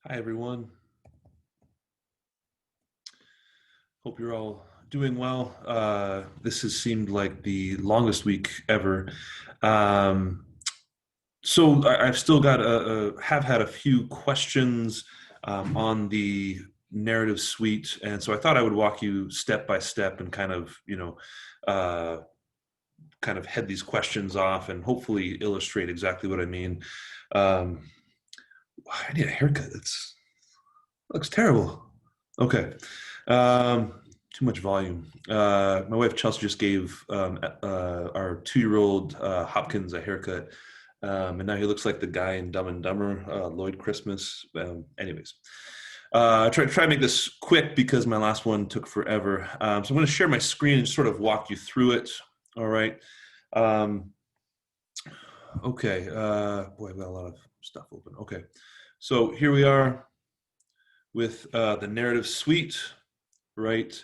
Hi, everyone. Hope you're all doing well. This has seemed like the longest week ever. Um, I've still got have had a few questions on the narrative suite, and so I thought I would walk you step by step and uh, kind of head these questions off and hopefully illustrate exactly what I mean. Um, I need a haircut. Looks terrible. Okay. Um, Too much volume. My wife Chelsea just gave our 2-year-old Hopkins a haircut, and now he looks like the guy in Dumb and Dumber, Lloyd Christmas. Anyways, I try to make this quick because my last one took forever. So I'm going to share my screen and sort of walk you through it. All right. Um, okay. Boy, I've got a lot of stuff open. Okay. So here we are with the narrative suite, right?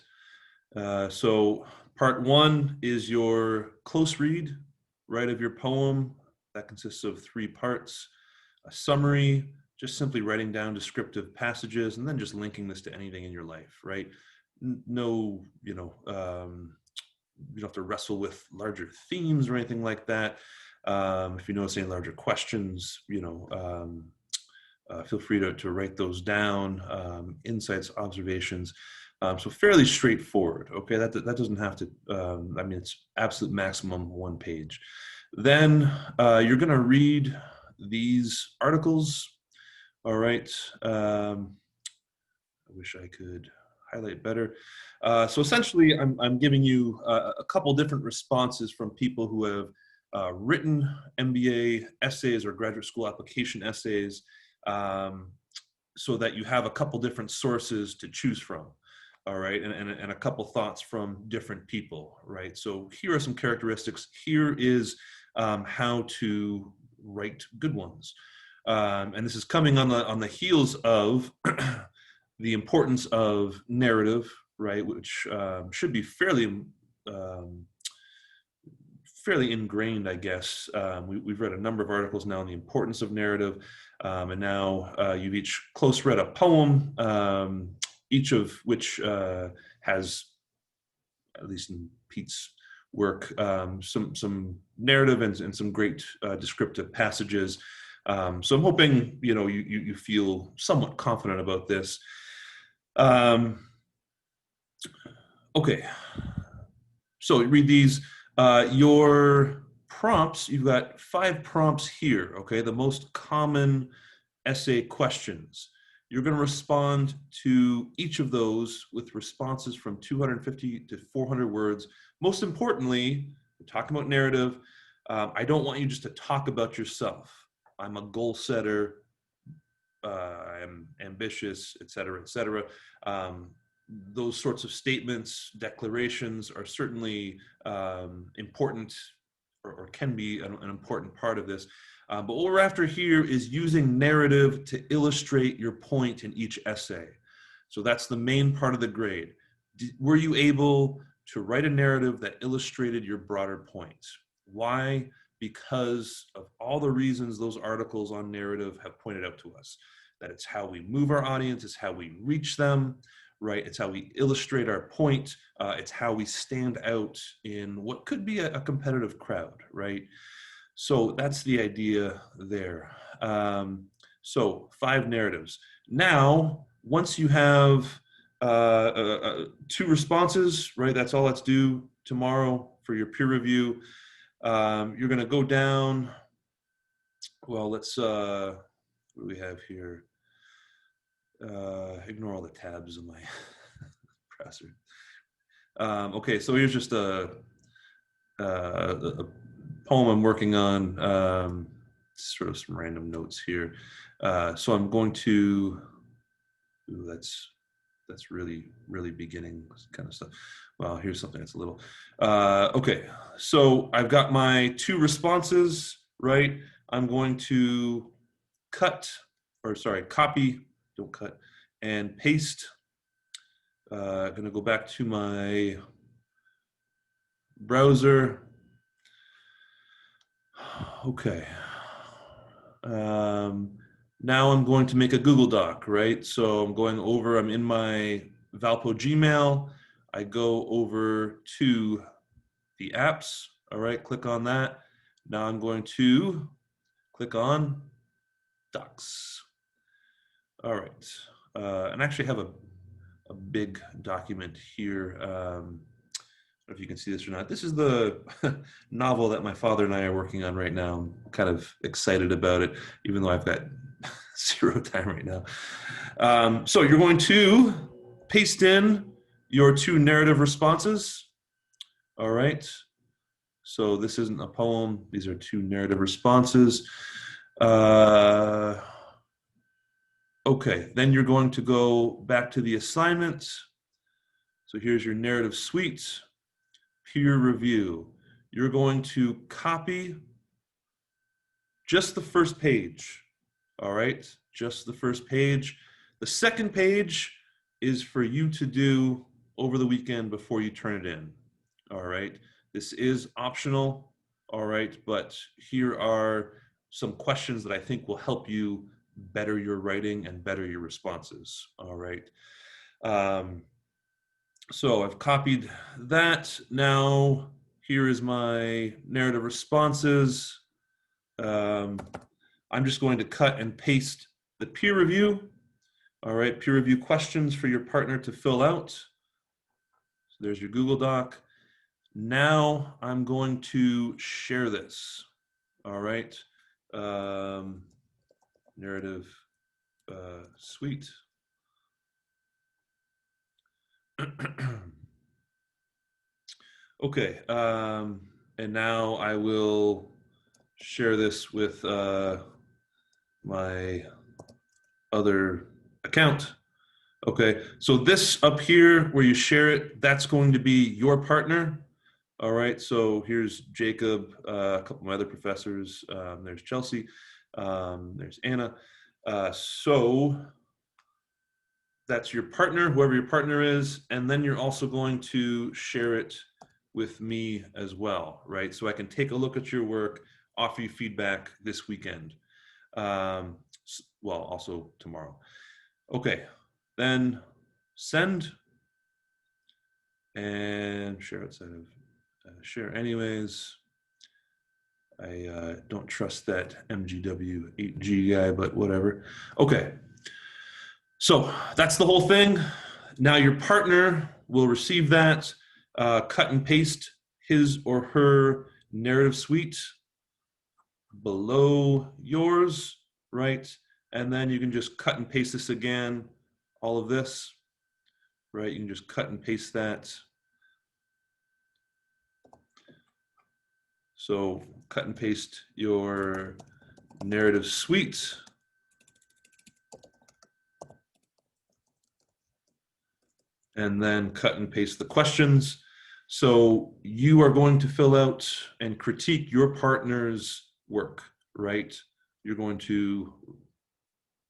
So part one is your close read, right, of your poem. That consists of 3 parts: a summary, just simply writing down descriptive passages, and then just linking this to anything in your life, right? No, you don't have to wrestle with larger themes or anything like that. If you notice any larger questions, feel free to write those down, insights, observations. So fairly straightforward. Okay, that doesn't have to. I mean, it's absolute maximum 1 page. Then you're going to read these articles. All right. I wish I could highlight better. So essentially, I'm giving you a couple different responses from people who have written MBA essays or graduate school application essays, um, so that you have a couple different sources to choose from. All right, and a couple thoughts from different people, right? So here are some characteristics. Here is how to write good ones. And this is coming on the heels of the importance of narrative, right, which should be um, fairly ingrained, I guess. We've read a number of articles now on the importance of narrative, and now you've each close read a poem, each of which has, at least in Pete's work, some narrative and some great descriptive passages. So I'm hoping you feel somewhat confident about this. Um, okay, so read these. Your prompts, you've got 5 prompts here, okay? The most common essay questions. You're going to respond to each of those with responses from 250 to 400 words. Most importantly, we're talking about narrative. I don't want you just to talk about yourself. I'm a goal setter. I'm ambitious, et cetera, et cetera. Those sorts of statements, declarations are certainly important, or can be an important part of this. But what we're after here is using narrative to illustrate your point in each essay. So that's the main part of the grade. Were you able to write a narrative that illustrated your broader point? Why? Because of all the reasons those articles on narrative have pointed out to us. That it's how we move our audience, it's how we reach them, right? It's how we illustrate our point. It's how we stand out in what could be a competitive crowd, right? So that's the idea there. So 5 narratives. Now, once you have 2 responses, right? That's all that's due tomorrow for your peer review. You're going to go down. Well, let's. What do we have here? Ignore all the tabs in my browser. Okay, so here's just a poem I'm working on. Sort of some random notes here. So I'm going to. Ooh, that's really beginning kind of stuff. Well, here's something that's a little. Okay, so I've got my 2 responses. Right, I'm going to copy. Don't cut, and paste. Going to go back to my browser. Okay. Now I'm going to make a Google Doc, right? So I'm going over, I'm in my Valpo Gmail. I go over to the apps, all right, click on that. Now I'm going to click on Docs. All right, and I actually have a big document here. I don't know if you can see this or not. This is the novel that my father and I are working on right now. I'm kind of excited about it, even though I've got zero time right now. So you're going to paste in your 2 narrative responses. All right. So this isn't a poem. These are 2 narrative responses. Okay, then you're going to go back to the assignment. So here's your narrative suite, peer review. You're going to copy just the first page, all right? Just the first page. The second page is for you to do over the weekend before you turn it in, all right? This is optional, all right? But here are some questions that I think will help you better your writing and better your responses, all right? So I've copied that. Now, here is my narrative responses. I'm just going to cut and paste the peer review. All right, peer review questions for your partner to fill out. So there's your Google Doc. Now I'm going to share this. All right, narrative suite. Okay, and now I will share this with my other account. Okay, so this up here where you share it, that's going to be your partner. All right, so here's Jacob, a couple of my other professors. There's Chelsea, there's Anna. So that's your partner, whoever your partner is, and then you're also going to share it with me as well, right? So I can take a look at your work, offer you feedback this weekend. Well, also tomorrow. Okay, then send and share outside of share anyways. I don't trust that MGW 8G guy, but whatever. Okay, so that's the whole thing. Now your partner will receive that, cut and paste his or her narrative suite below yours, right? And then you can just cut and paste this again, all of this, right? You can just cut and paste that. So cut and paste your narrative suite. And then cut and paste the questions. So you are going to fill out and critique your partner's work, right? You're going to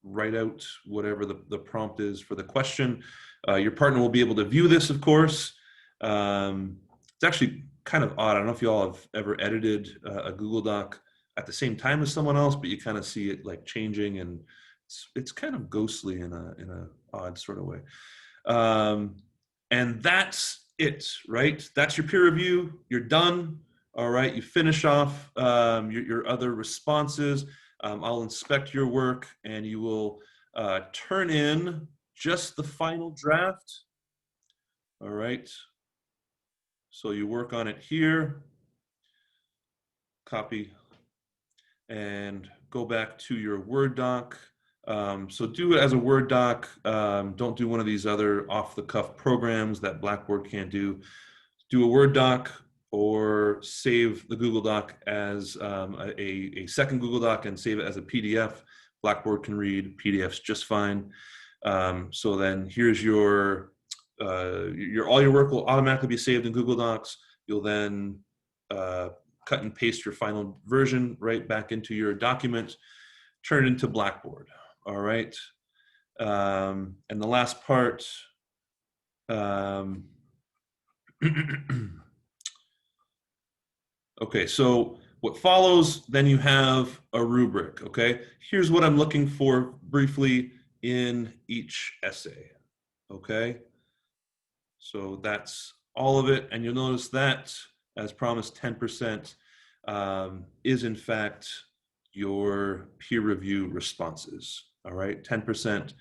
write out whatever the prompt is for the question. Your partner will be able to view this, of course. It's actually kind of odd. I don't know if you all have ever edited a Google Doc at the same time as someone else, but you kind of see it like changing, and it's kind of ghostly in a odd sort of way. And that's it, right? That's your peer review. You're done. All right. You finish off your other responses. I'll inspect your work, and you will turn in just the final draft. All right. So you work on it here, copy, and go back to your Word doc. So do it as a Word doc. Don't do one of these other off-the-cuff programs that Blackboard can't do. Do a Word doc or save the Google Doc as a second Google Doc and save it as a PDF. Blackboard can read PDFs just fine. So then here's your all your work will automatically be saved in Google Docs. You'll then cut and paste your final version right back into your document, turn it into Blackboard. All right. And the last part, okay, so What follows, then you have a rubric, okay? Here's what I'm looking for briefly in each essay, okay? So that's all of it. And you'll notice that, as promised, 10% is in fact your peer review responses, all right? 10%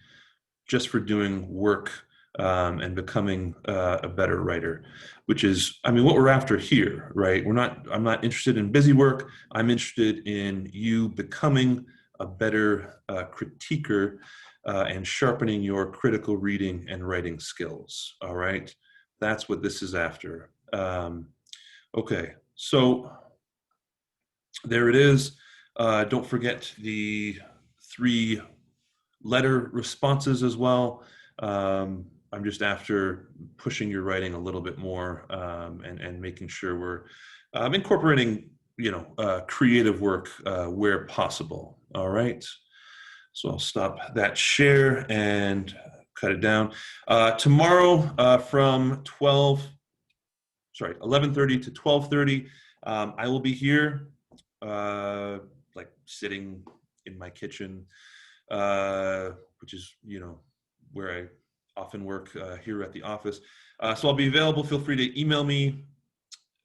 just for doing work and becoming a better writer, which is, I mean, what we're after here, right? I'm not interested in busy work. I'm interested in you becoming a better critiquer and sharpening your critical reading and writing skills, all right? That's what this is after. Okay, so there it is. Don't forget the 3 letter responses as well. I'm just after pushing your writing a little bit more and making sure we're incorporating, creative work where possible. All right. So I'll stop that share and cut it down. Tomorrow from 11:30 to 12:30, I will be here, like sitting in my kitchen, which is, where I often work here at the office. So I'll be available. Feel free to email me,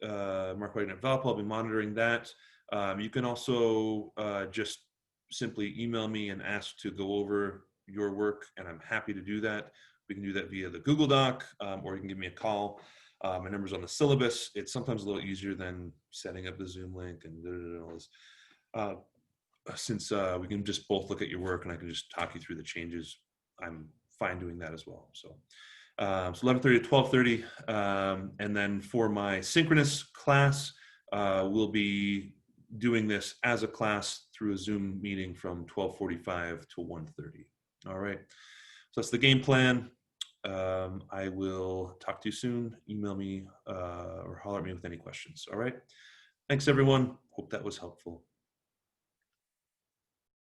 markwriting@Valpo. I'll be monitoring that. You can also just simply email me and ask to go over your work, and I'm happy to do that. We can do that via the Google Doc, or you can give me a call. My number's on the syllabus. It's sometimes a little easier than setting up the Zoom link and all this. Since we can just both look at your work and I can just talk you through the changes, I'm fine doing that as well. So 11:30 to 12:30. And then for my synchronous class, we'll be doing this as a class through a Zoom meeting from 12:45 to 1:30. All right. So that's the game plan. I will talk to you soon. Email me or holler at me with any questions. All right. Thanks, everyone. Hope that was helpful.